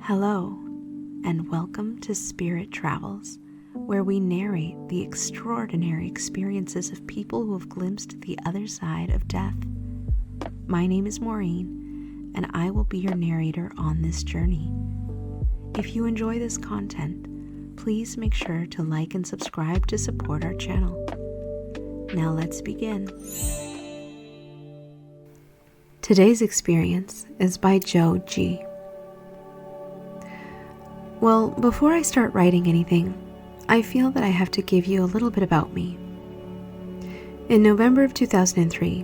Hello, and welcome to Spirit Travels, where we narrate the extraordinary experiences of people who have glimpsed the other side of death. My name is Maureen, and I will be your narrator on this journey. If you enjoy this content, please make sure to like and subscribe to support our channel. Now let's begin. Today's experience is by Joe G. Well, before I start writing anything, I feel that I have to give you a little bit about me. In November of 2003,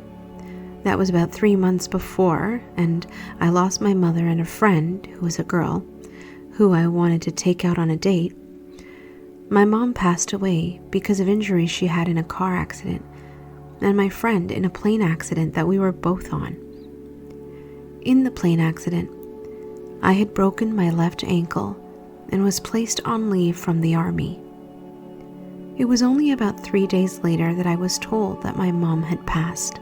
that was about 3 months before, and I lost my mother and a friend, who was a girl, who I wanted to take out on a date. My mom passed away because of injuries she had in a car accident, and my friend in a plane accident that we were both on. In the plane accident, I had broken my left ankle and was placed on leave from the army. It was only about 3 days later that I was told that my mom had passed.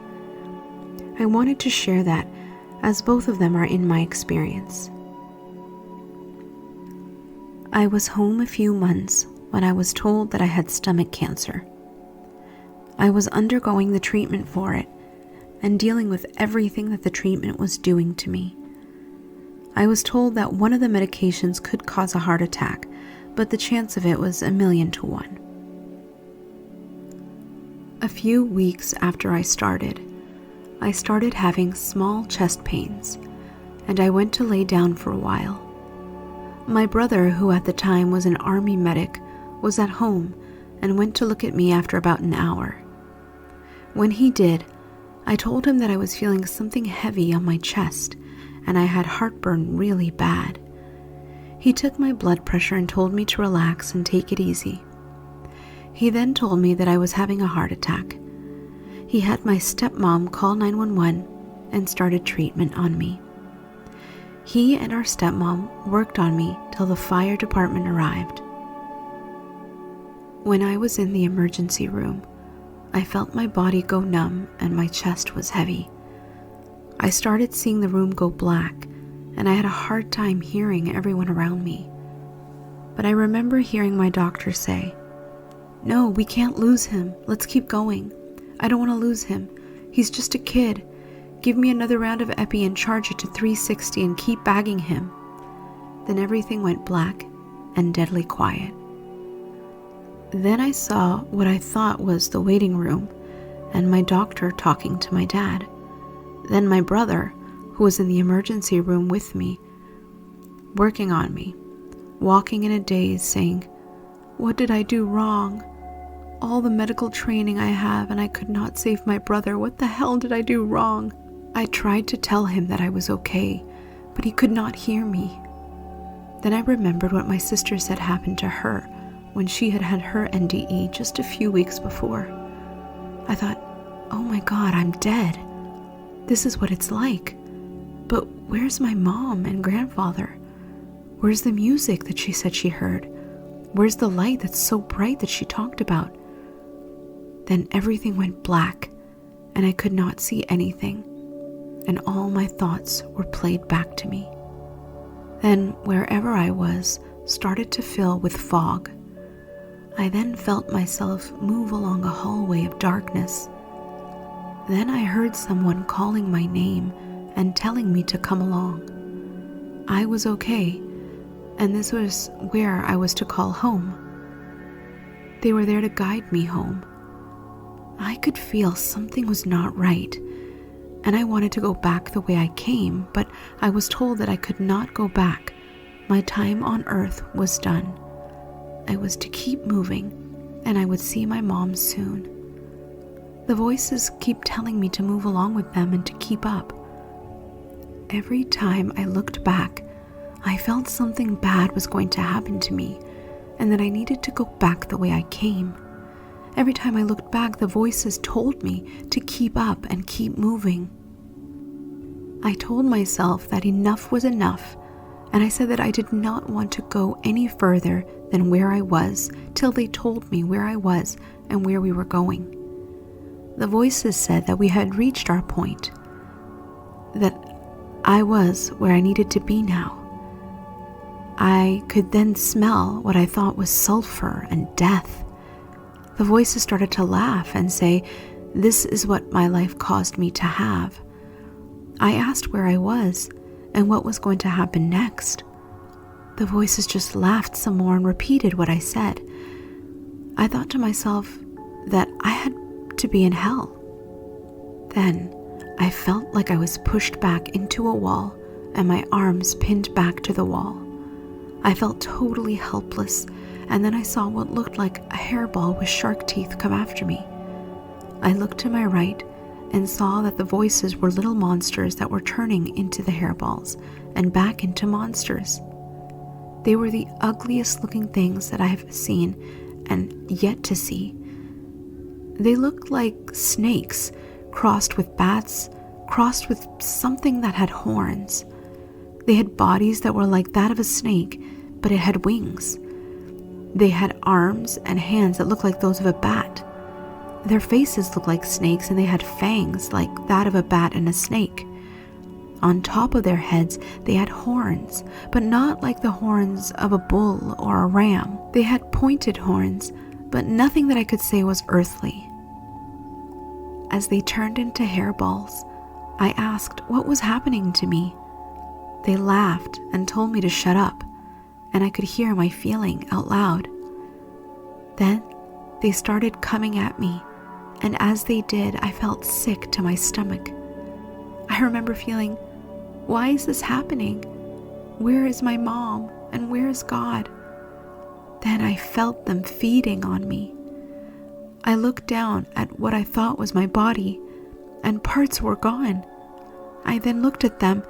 I wanted to share that, as both of them are in my experience. I was home a few months when I was told that I had stomach cancer. I was undergoing the treatment for it and dealing with everything that the treatment was doing to me. I was told that one of the medications could cause a heart attack, but the chance of it was 1,000,000 to 1. A few weeks after I started having small chest pains, and I went to lay down for a while. My brother, who at the time was an army medic, was at home and went to look at me after about an hour. When he did, I told him that I was feeling something heavy on my chest, and I had heartburn really bad. He took my blood pressure and told me to relax and take it easy. He then told me that I was having a heart attack. He had my stepmom call 911 and started treatment on me. He and our stepmom worked on me till the fire department arrived. When I was in the emergency room, I felt my body go numb and my chest was heavy. I started seeing the room go black, and I had a hard time hearing everyone around me. But I remember hearing my doctor say, "No, we can't lose him. Let's keep going. I don't want to lose him. He's just a kid. Give me another round of epi and charge it to 360 and keep bagging him." Then everything went black and deadly quiet. Then I saw what I thought was the waiting room and my doctor talking to my dad. Then my brother, who was in the emergency room with me, working on me, walking in a daze saying, "What did I do wrong? All the medical training I have and I could not save my brother. What the hell did I do wrong?" I tried to tell him that I was okay, but he could not hear me. Then I remembered what my sister said happened to her when she had had her NDE just a few weeks before. I thought, oh my God, I'm dead. This is what it's like. But where's my mom and grandfather? Where's the music that she said she heard? Where's the light that's so bright that she talked about? Then everything went black, and I could not see anything, and all my thoughts were played back to me. Then wherever I was started to fill with fog. I then felt myself move along a hallway of darkness. Then I heard someone calling my name and telling me to come along. I was okay, and this was where I was to call home. They were there to guide me home. I could feel something was not right, and I wanted to go back the way I came, but I was told that I could not go back. My time on earth was done. I was to keep moving, and I would see my mom soon. The voices keep telling me to move along with them and to keep up. Every time I looked back, I felt something bad was going to happen to me, and that I needed to go back the way I came. Every time I looked back, the voices told me to keep up and keep moving. I told myself that enough was enough, and I said that I did not want to go any further than where I was till they told me where I was and where we were going. The voices said that we had reached our point, that I was where I needed to be now. I could then smell what I thought was sulfur and death. The voices started to laugh and say, "This is what my life caused me to have." I asked where I was and what was going to happen next. The voices just laughed some more and repeated what I said. I thought to myself that I had to be in hell. Then I felt like I was pushed back into a wall and my arms pinned back to the wall. I felt totally helpless, and then I saw what looked like a hairball with shark teeth come after me. I looked to my right and saw that the voices were little monsters that were turning into the hairballs and back into monsters. They were the ugliest looking things that I have seen and yet to see. They looked like snakes crossed with bats, crossed with something that had horns. They had bodies that were like that of a snake, but it had wings. They had arms and hands that looked like those of a bat. Their faces looked like snakes, and they had fangs like that of a bat and a snake. On top of their heads, they had horns, but not like the horns of a bull or a ram. They had pointed horns, but nothing that I could say was earthly. As they turned into hairballs, I asked what was happening to me. They laughed and told me to shut up, and I could hear my feeling out loud. Then they started coming at me, and as they did, I felt sick to my stomach. I remember feeling, why is this happening? Where is my mom, and where is God? Then I felt them feeding on me. I looked down at what I thought was my body, and parts were gone. I then looked at them,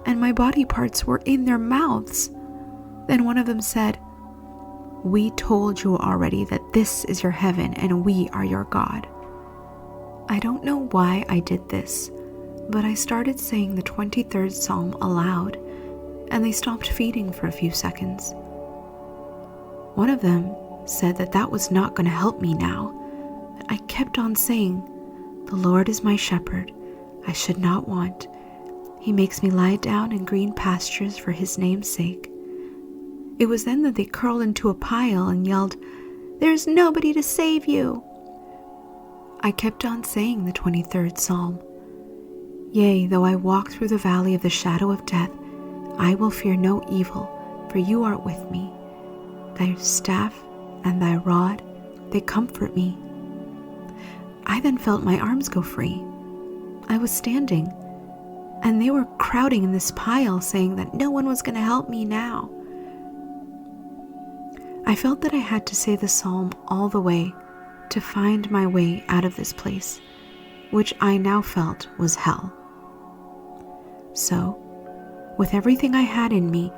and my body parts were in their mouths. Then one of them said, "We told you already that this is your heaven and we are your God." I don't know why I did this, but I started saying the 23rd Psalm aloud, and they stopped feeding for a few seconds. One of them said that was not going to help me now, but I kept on saying, "The Lord is my shepherd, I should not want. He makes me lie down in green pastures for his name's sake." It was then that they curled into a pile and yelled, "There's nobody to save you." I kept on saying the 23rd Psalm. "Yea, though I walk through the valley of the shadow of death, I will fear no evil, for you are with me. Thy staff and thy rod, they comfort me." I then felt my arms go free. I was standing, and they were crowding in this pile saying that no one was going to help me now. I felt that I had to say the psalm all the way to find my way out of this place, which I now felt was hell. So, with everything I had in me,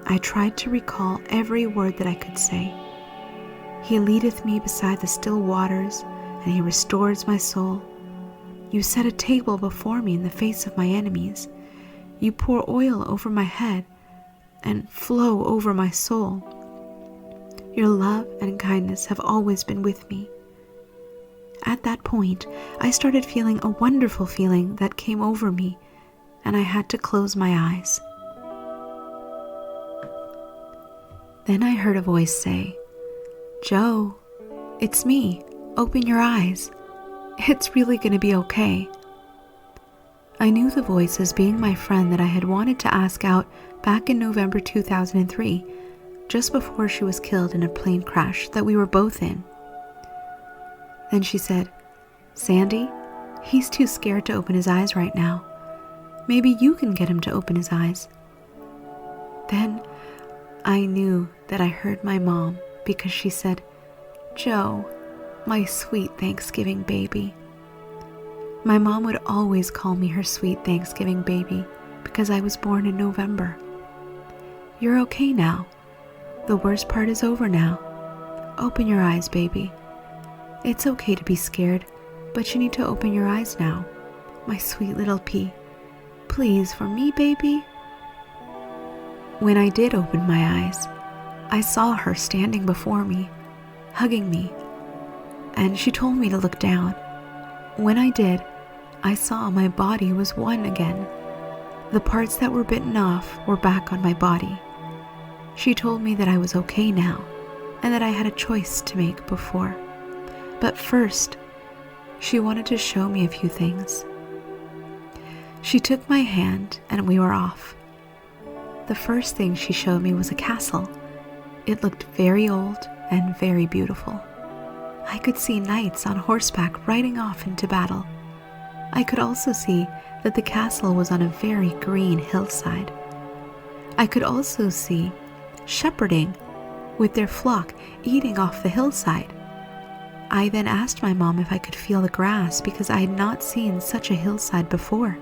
I tried to recall every word that I could say. "He leadeth me beside the still waters, and he restores my soul. You set a table before me in the face of my enemies. You pour oil over my head and flow over my soul. Your love and kindness have always been with me." At that point, I started feeling a wonderful feeling that came over me, and I had to close my eyes. Then I heard a voice say, "Joe, it's me. Open your eyes. It's really going to be okay." I knew the voice as being my friend that I had wanted to ask out back in November 2003, just before she was killed in a plane crash that we were both in. Then she said, "Sandy, he's too scared to open his eyes right now. Maybe you can get him to open his eyes." Then I knew that I heard my mom, because she said, "Joe, my sweet Thanksgiving baby." My mom would always call me her sweet Thanksgiving baby because I was born in November. "You're okay now. The worst part is over now. Open your eyes, baby. It's okay to be scared, but you need to open your eyes now. My sweet little pea. Please, for me, baby." When I did open my eyes, I saw her standing before me, hugging me, and she told me to look down. When I did, I saw my body was one again. The parts that were bitten off were back on my body. She told me that I was okay now and that I had a choice to make before. But first, she wanted to show me a few things. She took my hand and we were off. The first thing she showed me was a castle. It looked very old and very beautiful. I could see knights on horseback riding off into battle. I could also see that the castle was on a very green hillside. I could also see shepherding with their flock eating off the hillside. I then asked my mom if I could feel the grass because I had not seen such a hillside before.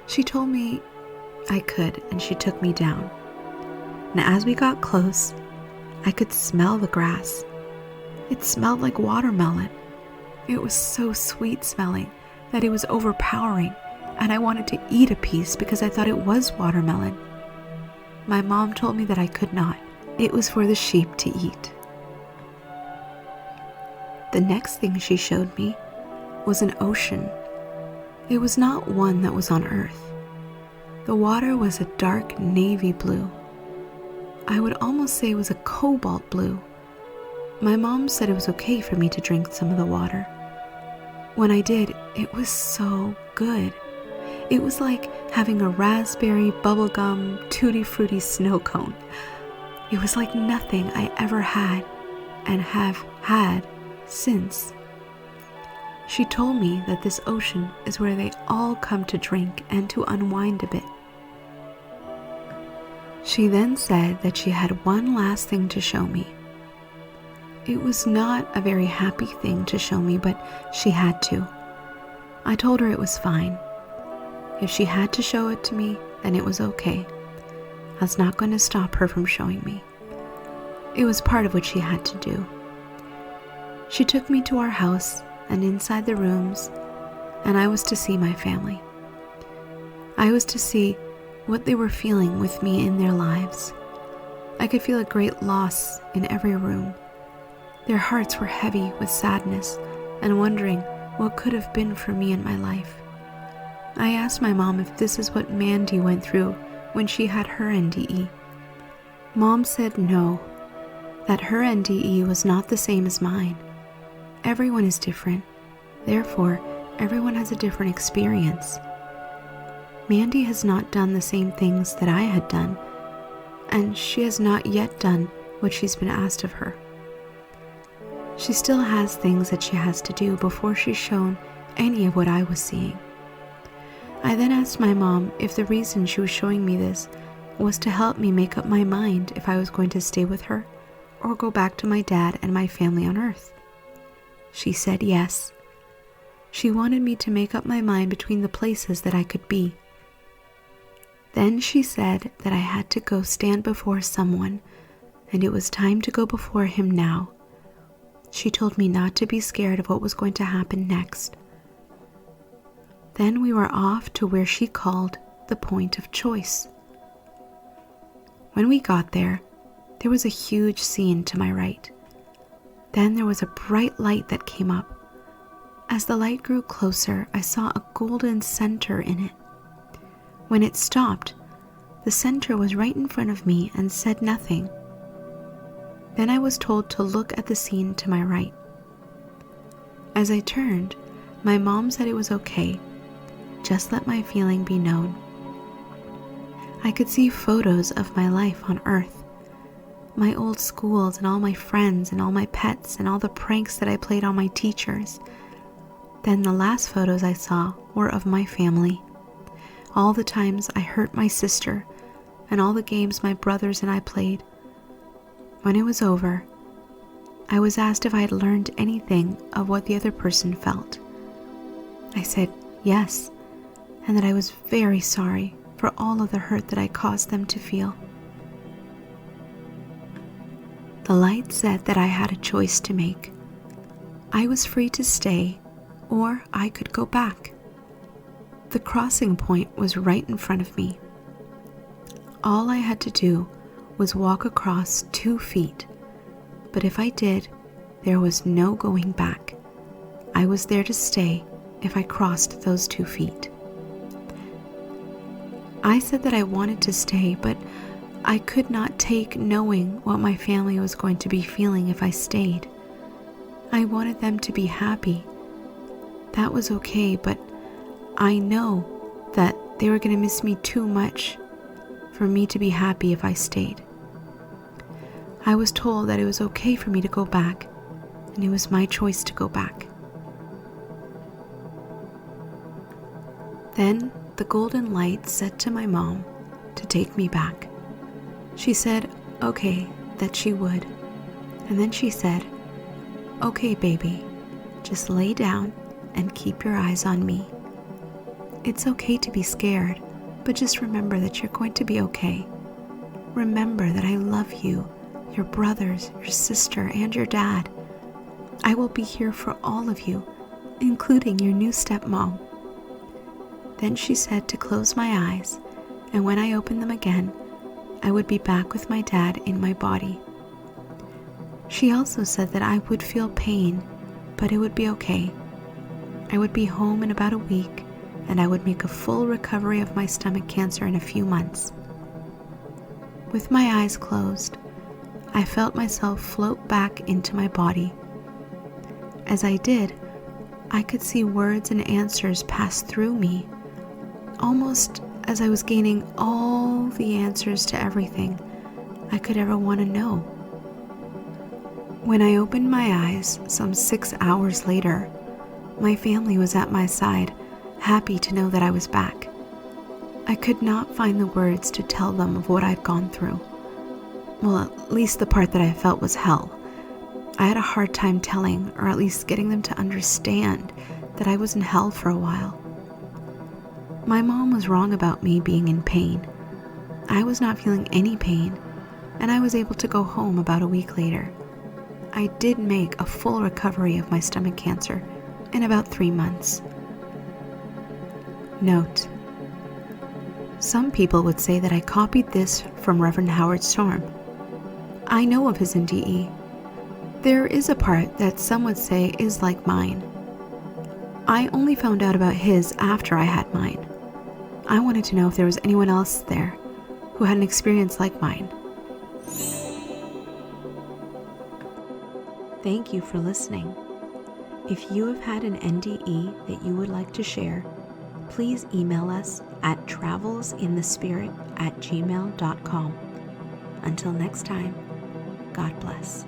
She told me I could, and she took me down. And as we got close, I could smell the grass. It smelled like watermelon. It was so sweet smelling that it was overpowering, and I wanted to eat a piece because I thought it was watermelon. My mom told me that I could not. It was for the sheep to eat. The next thing she showed me was an ocean. It was not one that was on Earth. The water was a dark navy blue. I would almost say it was a cobalt blue. My mom said it was okay for me to drink some of the water. When I did, it was so good. It was like having a raspberry bubblegum tutti frutti snow cone. It was like nothing I ever had and have had since. She told me that this ocean is where they all come to drink and to unwind a bit. She then said that she had one last thing to show me. It was not a very happy thing to show me, but she had to. I told her it was fine. If she had to show it to me, then it was okay. I was not going to stop her from showing me. It was part of what she had to do. She took me to our house and inside the rooms, and I was to see my family. I was to see what they were feeling with me in their lives. I could feel a great loss in every room. Their hearts were heavy with sadness and wondering what could have been for me in my life. I asked my mom if this is what Mandy went through when she had her NDE. Mom said no, that her NDE was not the same as mine. Everyone is different, therefore everyone has a different experience. Mandy has not done the same things that I had done, and she has not yet done what she's been asked of her. She still has things that she has to do before she's shown any of what I was seeing. I then asked my mom if the reason she was showing me this was to help me make up my mind if I was going to stay with her or go back to my dad and my family on Earth. She said yes. She wanted me to make up my mind between the places that I could be. Then she said that I had to go stand before someone, and it was time to go before him now. She told me not to be scared of what was going to happen next. Then we were off to where she called the point of choice. When we got there, there was a huge scene to my right. Then there was a bright light that came up. As the light grew closer, I saw a golden center in it. When it stopped, the center was right in front of me and said nothing. Then I was told to look at the scene to my right. As I turned, my mom said it was okay. Just let my feeling be known. I could see photos of my life on Earth. My old schools and all my friends and all my pets and all the pranks that I played on my teachers. Then the last photos I saw were of my family. All the times I hurt my sister and all the games my brothers and I played. When it was over, I was asked if I had learned anything of what the other person felt. I said yes, and that I was very sorry for all of the hurt that I caused them to feel. The light said that I had a choice to make. I was free to stay, or I could go back. The crossing point was right in front of me. All I had to do was walk across 2 feet, but if I did, there was no going back. I was there to stay if I crossed those 2 feet. I said that I wanted to stay, but I could not take knowing what my family was going to be feeling if I stayed. I wanted them to be happy. That was okay, but I know that they were going to miss me too much for me to be happy if I stayed. I was told that it was okay for me to go back, and it was my choice to go back. Then the golden light said to my mom to take me back. She said, okay, that she would. And then she said, okay, baby, just lay down and keep your eyes on me. It's okay to be scared, but just remember that you're going to be okay. Remember that I love you, your brothers, your sister, and your dad. I will be here for all of you, including your new stepmom. Then she said to close my eyes, and when I opened them again, I would be back with my dad in my body. She also said that I would feel pain, but it would be okay. I would be home in about a week, and I would make a full recovery of my stomach cancer in a few months. With my eyes closed, I felt myself float back into my body. As I did, I could see words and answers pass through me, almost as I was gaining all the answers to everything I could ever want to know. When I opened my eyes some 6 hours later, my family was at my side, happy to know that I was back. I could not find the words to tell them of what I'd gone through. Well, at least the part that I felt was hell. I had a hard time telling, or at least getting them to understand, that I was in hell for a while. My mom was wrong about me being in pain. I was not feeling any pain, and I was able to go home about a week later. I did make a full recovery of my stomach cancer in about 3 months. Note: some people would say that I copied this from Reverend Howard Storm. I know of his NDE. There is a part that some would say is like mine. I only found out about his after I had mine. I wanted to know if there was anyone else there who had an experience like mine. Thank you for listening. If you have had an NDE that you would like to share, please email us at travelsinthespirit@gmail.com. Until next time, God bless.